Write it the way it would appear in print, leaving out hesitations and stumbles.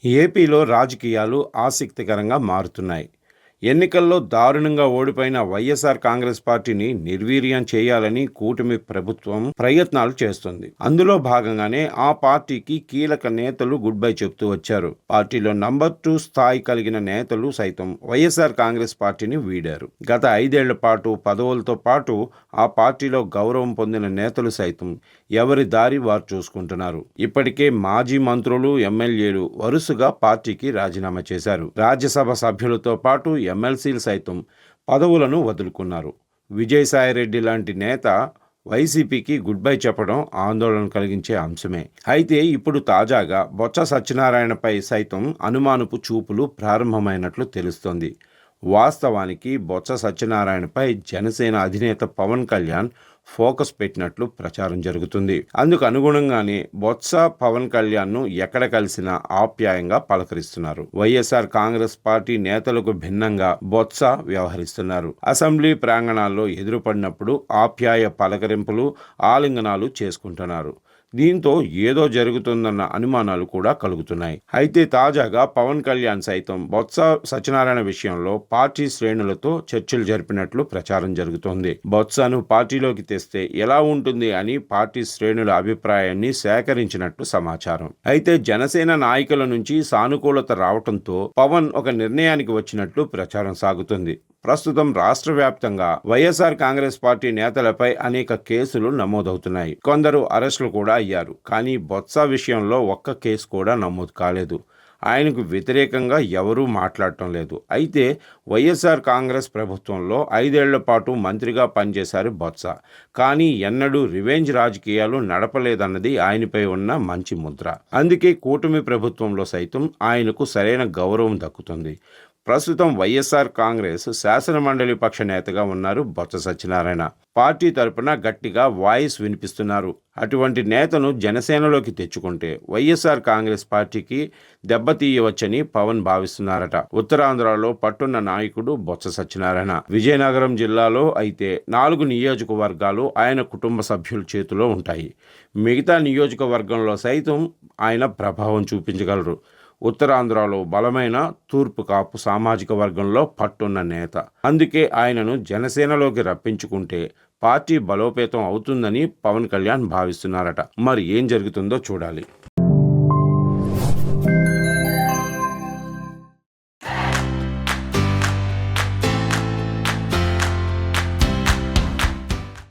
ఏపీలో రాజకీయాలు ఆసక్తికరంగా మారుతున్నాయి. ఎన్నికల్లో దారుణంగా ఓడిపోయిన వైఎస్ఆర్ కాంగ్రెస్ పార్టీని నిర్వీర్యం చేయాలని కూటమి ప్రభుత్వం ప్రయత్నాలు చేస్తుంది. అందులో భాగంగానే ఆ పార్టీకి కీలక నేతలు గుడ్ బై చెప్తూ వచ్చారు. పార్టీలో నంబర్ 2 స్థాయి కలిగిన నేతలు సైతం వైఎస్ఆర్ కాంగ్రెస్ పార్టీని వీడారు. గత 5 ఏళ్ల పాటు పదవులతో పాటు ఆ పార్టీలో గౌరవం పొందిన నేతలు సైతం ఎవరి దారి వారు చూసుకుంటున్నారు. ఇప్పటికే మాజీ మంత్రులు, ఎమ్మెల్యేలు వరుసగా పార్టీకి రాజీనామా చేశారు. రాజ్యసభ సభ్యులతో పాటు ఎమ్మెల్సీలు సైతం పదవులను వదులుకున్నారు. విజయసాయిరెడ్డి లాంటి నేత వైసీపీకి గుడ్ బై చెప్పడం ఆందోళన కలిగించే అంశమే. అయితే ఇప్పుడు తాజాగా బొత్స సత్యనారాయణపై సైతం అనుమానపు చూపులు ప్రారంభమైనట్లు తెలుస్తోంది. వాస్తవానికి బొత్స సత్యనారాయణపై జనసేన అధినేత పవన్ కళ్యాణ్ ఫోకస్ పెట్టినట్లు ప్రచారం జరుగుతుంది. అందుకు అనుగుణంగానే బొత్స పవన్ కళ్యాణ్ను ఎక్కడ కలిసినా ఆప్యాయంగా పలకరిస్తున్నారు. వైఎస్ఆర్ కాంగ్రెస్ పార్టీ నేతలకు భిన్నంగా బొత్స వ్యవహరిస్తున్నారు. అసెంబ్లీ ప్రాంగణాల్లో ఎదురుపడినప్పుడు ఆప్యాయ పలకరింపులు, ఆలింగనాలు చేసుకుంటున్నారు. దీంతో ఏదో జరుగుతుందన్న అనుమానాలు కూడా కలుగుతున్నాయి. అయితే తాజాగా పవన్ కళ్యాణ్ సైతం బొత్స సత్యనారాయణ విషయంలో పార్టీ శ్రేణులతో చర్చలు జరిపినట్లు ప్రచారం జరుగుతోంది. బొత్సను పార్టీలోకి తెస్తే ఎలా ఉంటుంది అని పార్టీ శ్రేణుల అభిప్రాయాన్ని సేకరించినట్లు సమాచారం. అయితే జనసేన నాయకుల నుంచి సానుకూలత రావడంతో పవన్ ఒక నిర్ణయానికి వచ్చినట్లు ప్రచారం సాగుతుంది. ప్రస్తుతం రాష్ట్ర వ్యాప్తంగా వైఎస్ఆర్ కాంగ్రెస్ పార్టీ నేతలపై అనేక కేసులు నమోదవుతున్నాయి. కొందరు అరెస్టులు కూడా అయ్యారు. కానీ బొత్స విషయంలో ఒక్క కేసు కూడా నమోదు కాలేదు. ఆయనకు వ్యతిరేకంగా ఎవరూ మాట్లాడటం లేదు. అయితే వైఎస్ఆర్ కాంగ్రెస్ ప్రభుత్వంలో 5 ఏళ్ల పాటు మంత్రిగా పనిచేశారు బొత్స. కానీ ఎన్నడూ రివెంజ్ రాజకీయాలు నడపలేదన్నది ఆయనపై ఉన్న మంచి ముద్ర. అందుకే కూటమి ప్రభుత్వంలో సైతం ఆయనకు సరైన గౌరవం దక్కుతుంది. ప్రస్తుతం వైఎస్ఆర్ కాంగ్రెస్ శాసనమండలి పక్ష నేతగా ఉన్నారు బొత్స సత్యనారాయణ. పార్టీ తరపున గట్టిగా వాయిస్ వినిపిస్తున్నారు. అటువంటి నేతను జనసేనలోకి తెచ్చుకుంటే వైఎస్ఆర్ కాంగ్రెస్ పార్టీకి దెబ్బతీయవచ్చని పవన్ భావిస్తున్నారట. ఉత్తరాంధ్రలో పట్టున్న నాయకుడు బొత్స సత్యనారాయణ. విజయనగరం జిల్లాలో అయితే 4 నియోజకవర్గాలు ఆయన కుటుంబ సభ్యుల చేతిలో ఉంటాయి. మిగతా నియోజకవర్గంలో సైతం ఆయన ప్రభావం చూపించగలరు. ఉత్తరాంధ్రలో బలమైన తూర్పు కాపు సామాజిక వర్గంలో పట్టున్న నేత. అందుకే ఆయనను జనసేనలోకి రప్పించుకుంటే పార్టీ బలోపేతం అవుతుందని పవన్ కళ్యాణ్ భావిస్తున్నారట. మరి ఏం జరుగుతుందో చూడాలి.